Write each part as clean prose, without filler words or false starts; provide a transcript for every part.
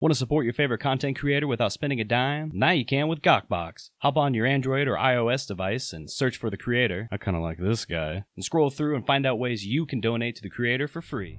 Want to support your favorite content creator without spending a dime? Now you can with Gawkbox. Hop on your Android or iOS device and search for the creator, I kind of like this guy, and scroll through and find out ways you can donate to the creator for free.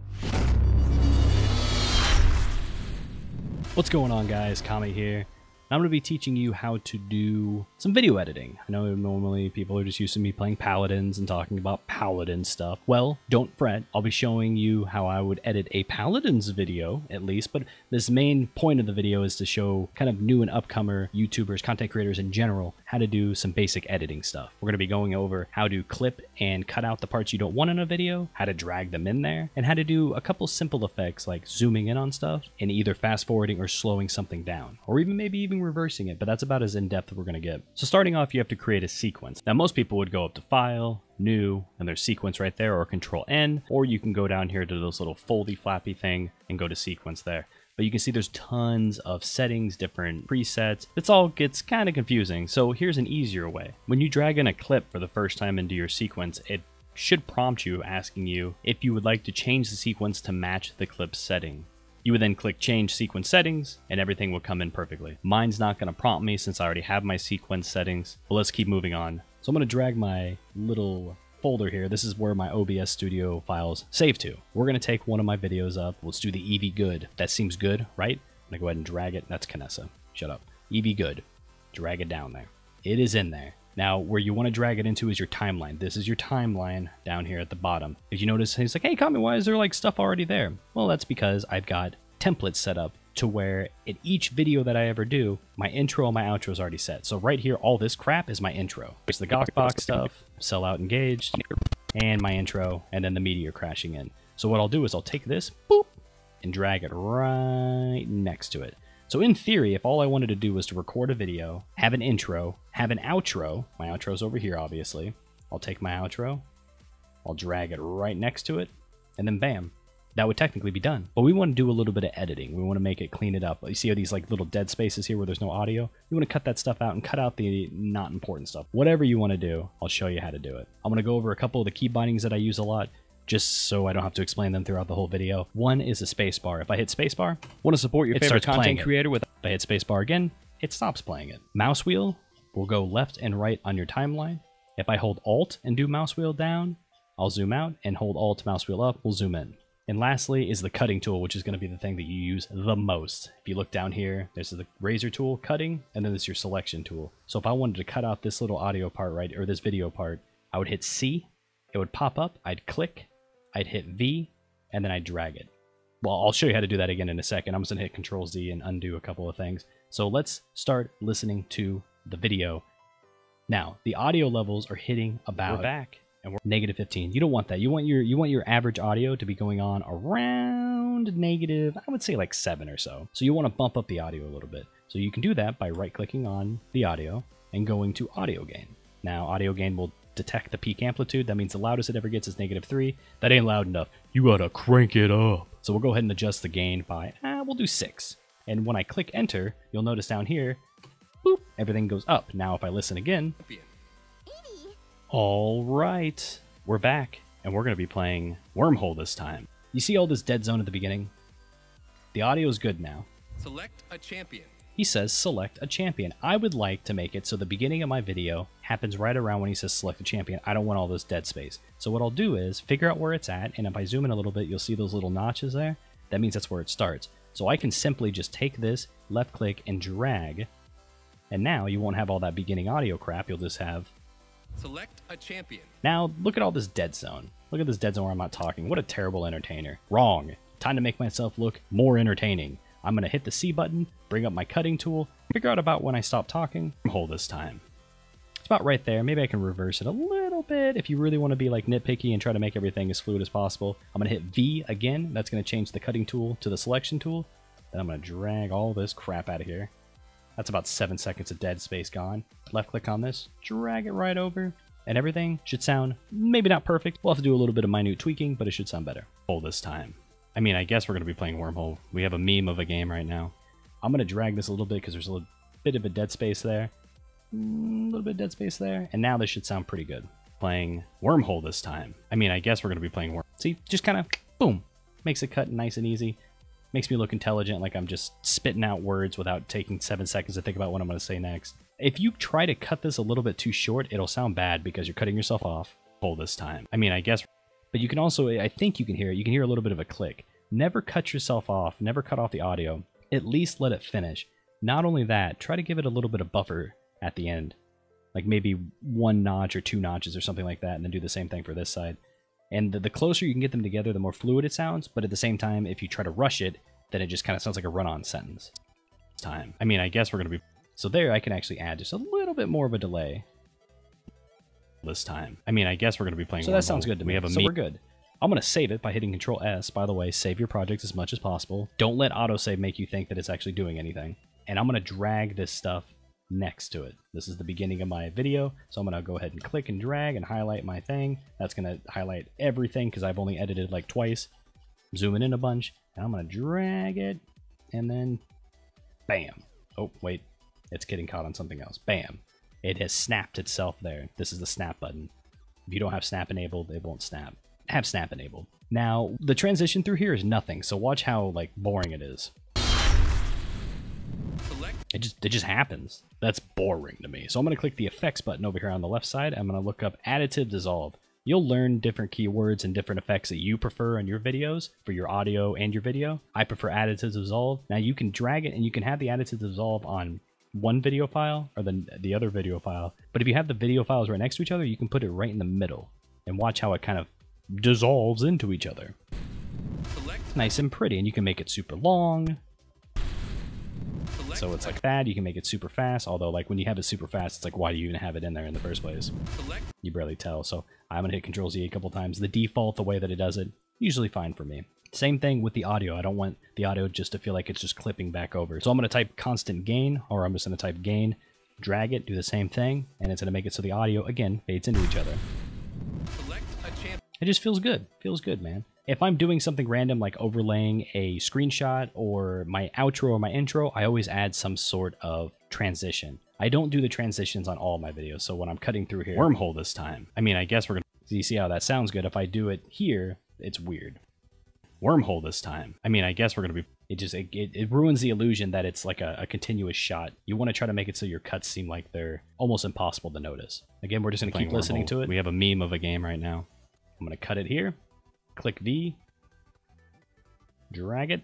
What's going on, guys? Kami here. I'm going to be teaching you how to do some video editing. I know normally people are just used to me playing Paladins and talking about Paladin stuff. Well, don't fret. I'll be showing you how I would edit a Paladins video, at least, but this main point of the video is to show kind of new and upcomer YouTubers, content creators in general, how to do some basic editing stuff. We're going to be going over how to clip and cut out the parts you don't want in a video, how to drag them in there, and how to do a couple simple effects like zooming in on stuff and either fast forwarding or slowing something down, or maybe even reversing it, but that's about as in-depth as we're going to get. So starting off, you have to create a sequence. Now most people would go up to File, New, and there's Sequence right there, or Control N, or you can go down here to this little foldy flappy thing and go to Sequence there. But you can see there's tons of settings, different presets. It all gets kind of confusing, so here's an easier way. When you drag in a clip for the first time into your sequence, it should prompt you asking you if you would like to change the sequence to match the clip's setting. You would then click Change Sequence Settings, and everything will come in perfectly. Mine's not going to prompt me since I already have my sequence settings, but let's keep moving on. So I'm going to drag my little folder here. This is where my OBS Studio files save to. We're going to take one of my videos up. Let's do the EV Good. That seems good, right? I'm going to go ahead and drag it. That's Kanessa. Shut up. EV Good. Drag it down there. It is in there. Now, where you want to drag it into is your timeline. This is your timeline down here at the bottom. If you notice, he's like, hey, Kami, why is there like stuff already there? Well, that's because I've got templates set up to where in each video that I ever do, my intro and my outro is already set. So right here, all this crap is my intro. It's the Gawkbox stuff, Sell Out Engaged, and my intro, and then the meteor crashing in. So what I'll do is I'll take this, boop, and drag it right next to it. So in theory, if all I wanted to do was to record a video, have an intro, have an outro, my outro's over here, obviously. I'll take my outro, I'll drag it right next to it, and then bam. That would technically be done. But we want to do a little bit of editing. We want to make it, clean it up. You see these like little dead spaces here where there's no audio? You want to cut that stuff out and cut out the not important stuff. Whatever you want to do, I'll show you how to do it. I'm going to go over a couple of the key bindings that I use a lot, just so I don't have to explain them throughout the whole video. One is a spacebar. If I hit spacebar, want to support your favorite content creator with. If I hit spacebar again, it stops playing it. Mouse wheel will go left and right on your timeline. If I hold Alt and do mouse wheel down, I'll zoom out, and hold Alt mouse wheel up, we'll zoom in. And lastly is the cutting tool, which is going to be the thing that you use the most. If you look down here, there's the razor tool, cutting, and then there's your selection tool. So if I wanted to cut out this little audio part, right, or this video part, I would hit C, it would pop up, I'd click, I'd hit V, and then I'd drag it. Well, I'll show you how to do that again in a second. I'm just going to hit Control Z and undo a couple of things. So let's start listening to the video. Now, the audio levels are hitting about... We're back. And we're negative 15. You don't want that. You want your average audio to be going on around negative, I would say like 7 or so. So you want to bump up the audio a little bit. So you can do that by right-clicking on the audio and going to audio gain. Now, audio gain will detect the peak amplitude. That means the loudest it ever gets is negative 3. That ain't loud enough. You gotta crank it up. So we'll go ahead and adjust the gain by, we'll do 6. And when I click enter, you'll notice down here, boop, everything goes up. Now if I listen again, all right, we're back, and we're going to be playing Wormhole this time. You see all this dead zone at the beginning? The audio is good now. Select a champion. He says select a champion. I would like to make it so the beginning of my video happens right around when he says select a champion. I don't want all this dead space. So what I'll do is figure out where it's at, and if I zoom in a little bit, you'll see those little notches there. That means that's where it starts. So I can simply just take this, left click, and drag, and now you won't have all that beginning audio crap. You'll just have select a champion. Now, look at all this dead zone. Look at this dead zone where I'm not talking. What a terrible entertainer. Wrong. Time to make myself look more entertaining. I'm going to hit the C button, bring up my cutting tool, figure out about when I stop talking, hold this time. It's about right there. Maybe I can reverse it a little bit if you really want to be like nitpicky and try to make everything as fluid as possible. I'm going to hit V again. That's going to change the cutting tool to the selection tool. Then I'm going to drag all this crap out of here. That's about 7 seconds of dead space gone. Left click on this, drag it right over, and everything should sound maybe not perfect. We'll have to do a little bit of minute tweaking, but it should sound better. Hold this time. I mean, I guess we're going to be playing Wormhole. We have a meme of a game right now. I'm going to drag this a little bit because there's a little bit of a dead space there. A little bit of dead space there. And now this should sound pretty good. Playing Wormhole this time. I mean, I guess we're going to be playing Wormhole. See, just kind of, boom, makes it cut nice and easy. Makes me look intelligent, like I'm just spitting out words without taking 7 seconds to think about what I'm going to say next. If you try to cut this a little bit too short, it'll sound bad because you're cutting yourself off full this time. I mean, I guess, but you can also, I think you can hear it. You can hear a little bit of a click. Never cut yourself off. Never cut off the audio. At least let it finish. Not only that, try to give it a little bit of buffer at the end. Like maybe 1 notch or 2 notches or something like that, and then do the same thing for this side. And the closer you can get them together, the more fluid it sounds, but at the same time, if you try to rush it, then it just kind of sounds like a run-on sentence. Time. I mean, I guess we're going to be... So there, I can actually add just a little bit more of a delay. This time. I mean, I guess we're going to be playing... So that sounds good to me. We have a so we're good. I'm going to save it by hitting Control S. By the way, save your projects as much as possible. Don't let autosave make you think that it's actually doing anything. And I'm going to drag this stuff next to it. This is the beginning of my video, so I'm going to go ahead and click and drag and highlight my thing. That's going to highlight everything because I've only edited like twice. Zooming in a bunch, and I'm going to drag it, and then bam. Oh, wait, it's getting caught on something else. Bam. It has snapped itself there. This is the snap button. If you don't have snap enabled, it won't snap. Have snap enabled. Now, the transition through here is nothing, so watch how like boring it is. It just happens. That's boring to me. So I'm going to click the effects button over here on the left side. I'm going to look up additive dissolve. You'll learn different keywords and different effects that you prefer in your videos for your audio and your video. I prefer additive dissolve. Now you can drag it and you can have the additive dissolve on one video file or the other video file. But if you have the video files right next to each other, you can put it right in the middle and watch how it kind of dissolves into each other. Nice and pretty, and you can make it super long. So it's like that. You can make it super fast, although like when you have it super fast, it's like, why do you even have it in there in the first place? You barely tell. So I'm going to hit Control Z a couple times. The default, the way that it does it, usually fine for me. Same thing with the audio. I don't want the audio just to feel like it's just clipping back over. So I'm going to type constant gain, or I'm just going to type gain, drag it, do the same thing, and it's going to make it so the audio, again, fades into each other. It just feels good. Feels good, man. If I'm doing something random like overlaying a screenshot or my outro or my intro, I always add some sort of transition. I don't do the transitions on all my videos, so when I'm cutting through here, wormhole this time. I mean, I guess we're gonna... You see how that sounds good? If I do it here, it's weird. Wormhole this time. I mean, I guess we're gonna be... It ruins the illusion that it's like a continuous shot. You want to try to make it so your cuts seem like they're almost impossible to notice. Again, we're just gonna keep listening to it. We have a meme of a game right now. I'm gonna cut it here. Click V, drag it.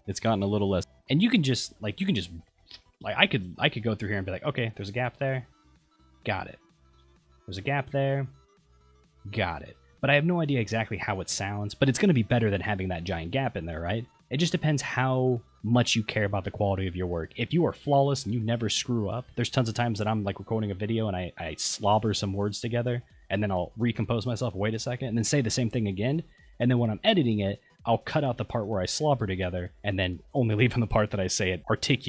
It's gotten a little less, and you can just like I could go through here and be like, okay, there's a gap there, got it. There's a gap there, got it. But I have no idea exactly how it sounds. But it's going to be better than having that giant gap in there, right? It just depends how much you care about the quality of your work. If you are flawless and you never screw up, there's tons of times that I'm like recording a video and I slobber some words together. And then I'll recompose myself, wait a second, and then say the same thing again. And then when I'm editing it, I'll cut out the part where I slobber together and then only leave in the part that I say it articulately.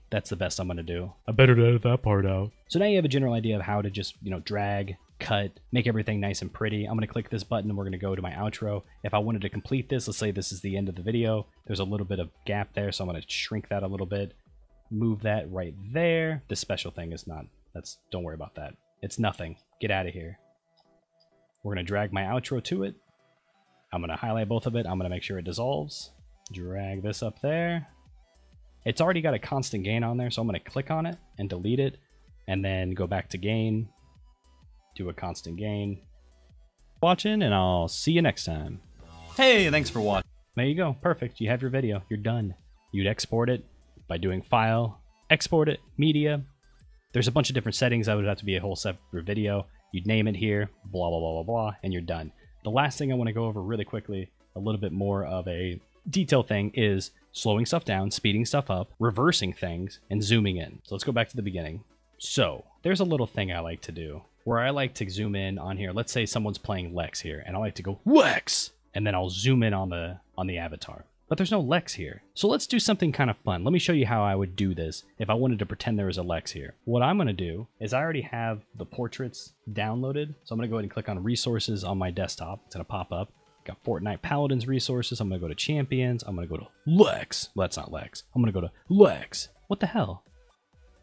That's the best I'm going to do. I better edit that part out. So now you have a general idea of how to just, drag, cut, make everything nice and pretty. I'm going to click this button and we're going to go to my outro. If I wanted to complete this, let's say this is the end of the video. There's a little bit of gap there, so I'm going to shrink that a little bit. Move that right there. This special thing is not... don't worry about that. It's nothing. Get out of here. We're going to drag my outro to it. I'm going to highlight both of it. I'm going to make sure it dissolves. Drag this up there. It's already got a constant gain on there, so I'm going to click on it and delete it. And then go back to gain. Do a constant gain. Watching, and I'll see you next time. Hey, thanks for watching. There you go. Perfect. You have your video. You're done. You'd export it by doing File, Export it, Media. There's a bunch of different settings. That would have to be a whole separate video. You'd name it here, blah, blah, blah, blah, blah, and you're done. The last thing I want to go over really quickly, a little bit more of a detail thing, is slowing stuff down, speeding stuff up, reversing things, and zooming in. So let's go back to the beginning. So there's a little thing I like to do where I like to zoom in on here. Let's say someone's playing Lex here, and I like to go, Lex! And then I'll zoom in on the avatar. But there's no Lex here. So let's do something kind of fun. Let me show you how I would do this if I wanted to pretend there was a Lex here. What I'm going to do is I already have the portraits downloaded. So I'm going to go ahead and click on resources on my desktop. It's going to pop up. Got Fortnite Paladins resources. I'm going to go to champions. I'm going to go to Lex. Well, that's not Lex. I'm going to go to Lex. What the hell?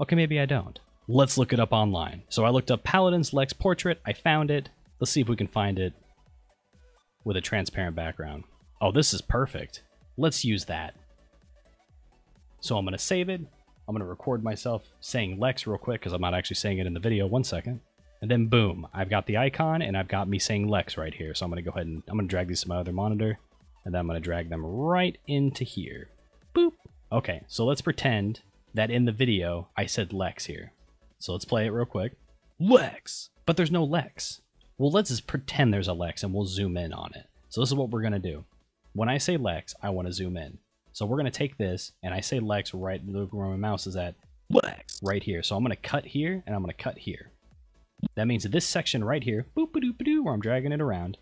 Okay, maybe I don't. Let's look it up online. So I looked up Paladins Lex portrait. I found it. Let's see if we can find it. with a transparent background. Oh, this is perfect. Let's use that. So I'm going to save it. I'm going to record myself saying Lex real quick because I'm not actually saying it in the video. 1 second. And then boom, I've got the icon and I've got me saying Lex right here. So I'm going to go ahead and I'm going to drag these to my other monitor. And then I'm going to drag them right into here. Boop. Okay, so let's pretend that in the video I said Lex here. So let's play it real quick. Lex! But there's no Lex. Well, let's just pretend there's a Lex and we'll zoom in on it. So this is what we're going to do. When I say Lex, I want to zoom in. So we're going to take this and I say Lex right where my mouse is at. Lex! Right here. So I'm going to cut here and I'm going to cut here. That means that this section right here, boop-a-doop-a-doo, where I'm dragging it around,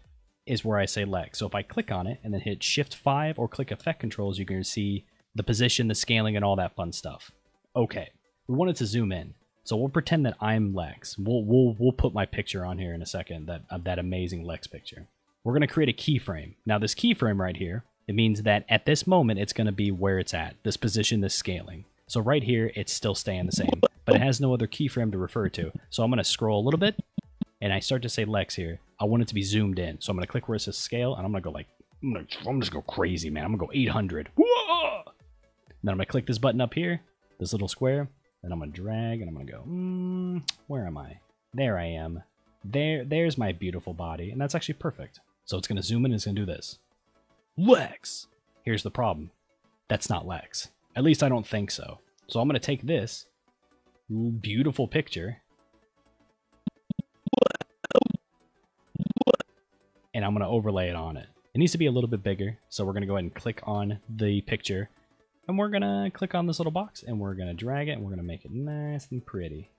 is where I say Lex. So if I click on it and then hit Shift 5 or click Effect Controls, you can see the position, the scaling, and all that fun stuff. Okay, we wanted to zoom in. So we'll pretend that I'm Lex. We'll put my picture on here in a second, that amazing Lex picture. We're going to create a keyframe. Now this keyframe right here, it means that at this moment, it's going to be where it's at, this position, this scaling. So right here, it's still staying the same, but it has no other keyframe to refer to. So I'm going to scroll a little bit, and I start to say Lex here. I want it to be zoomed in. So I'm going to click where it says scale, and I'm going to go like, I'm just go crazy, man. I'm going to go 800. Whoa! Then I'm going to click this button up here, this little square. Then I'm going to drag, and I'm going to go, where am I? There I am. There's my beautiful body, and that's actually perfect. So it's going to zoom in, and it's going to do this. Lex! Here's the problem. That's not Lex. At least I don't think so. So I'm going to take this beautiful picture and I'm going to overlay it on it. It needs to be a little bit bigger. So we're going to go ahead and click on the picture and we're going to click on this little box and we're going to drag it and we're going to make it nice and pretty.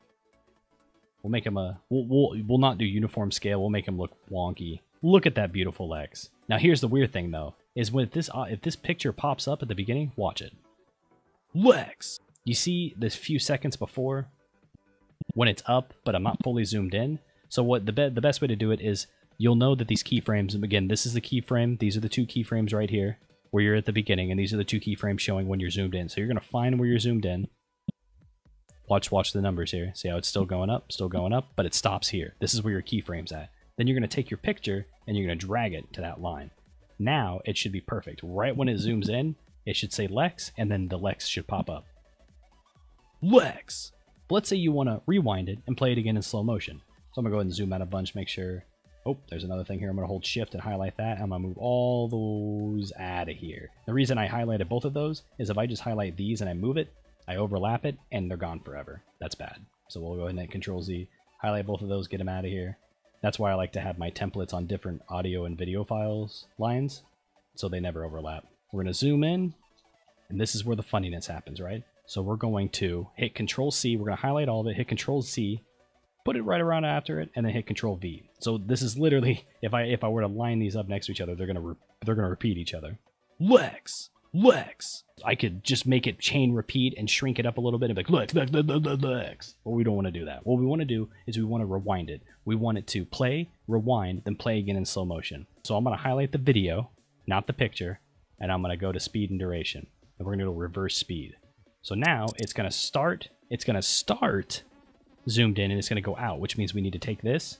We'll make him we'll not do uniform scale. We'll make him look wonky. Look at that beautiful Lex. Now here's the weird thing though, is when if this picture pops up at the beginning, watch it. Lex! You see this few seconds before when it's up, but I'm not fully zoomed in. So what the best way to do it is you'll know that these keyframes, and again, this is the keyframe. These are the two keyframes right here where you're at the beginning, and these are the two keyframes showing when you're zoomed in. So you're going to find where you're zoomed in. Watch the numbers here. See how it's still going up, but it stops here. This is where your keyframe's at. Then you're going to take your picture and you're going to drag it to that line. Now it should be perfect. Right when it zooms in, it should say Lex, and then the Lex should pop up. Lex! But let's say you want to rewind it and play it again in slow motion. So I'm going to go ahead and zoom out a bunch, make sure... Oh, there's another thing here. I'm going to hold Shift and highlight that. I'm going to move all those out of here. The reason I highlighted both of those is if I just highlight these and I move it, I overlap it, and they're gone forever. That's bad. So we'll go ahead and hit Control-Z, highlight both of those, get them out of here. That's why I like to have my templates on different audio and video files lines, so they never overlap. We're going to zoom in, and this is where the funniness happens, right? So we're going to hit Control-C, we're going to highlight all of it, hit Control-C, put it right around after it, and then hit Control-V. So this is literally, if I were to line these up next to each other, they're going to repeat each other. Lex! Lex! I could just make it chain repeat and shrink it up a little bit and be like, Lex, Lex, Lex, Lex, Lex. But we don't want to do that. What we want to do is we want to rewind it. We want it to play, rewind, then play again in slow motion. So I'm going to highlight the video, not the picture, and I'm going to go to speed and duration. And we're going to go reverse speed. So now it's going to start zoomed in and it's going to go out, which means we need to take this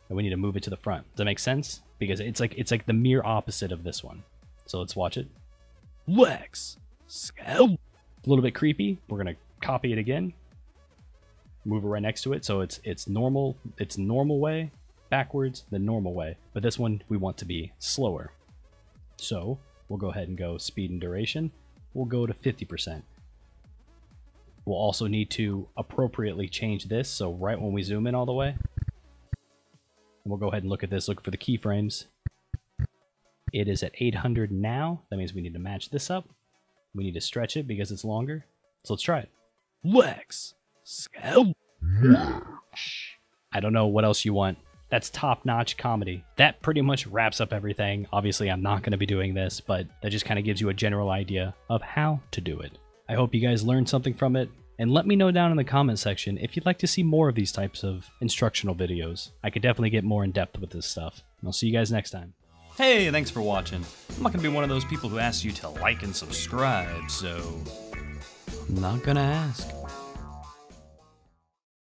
and we need to move it to the front. Does that make sense? Because it's like the mere opposite of this one. So let's watch it. Lex! Scale! A little bit creepy. We're going to copy it again. Move it right next to it. So it's normal way, backwards, then normal way. But this one we want to be slower. So we'll go ahead and go speed and duration. We'll go to 50%. We'll also need to appropriately change this. So right when we zoom in all the way, we'll go ahead and look at this, look for the keyframes. It is at 800 now. That means we need to match this up. We need to stretch it because it's longer. So let's try it. Lex! Scale! I don't know what else you want. That's top-notch comedy. That pretty much wraps up everything. Obviously, I'm not going to be doing this, but that just kind of gives you a general idea of how to do it. I hope you guys learned something from it, and let me know down in the comment section if you'd like to see more of these types of instructional videos. I could definitely get more in depth with this stuff. And I'll see you guys next time. Hey, thanks for watching. I'm not gonna be one of those people who asks you to like and subscribe, so I'm not gonna ask.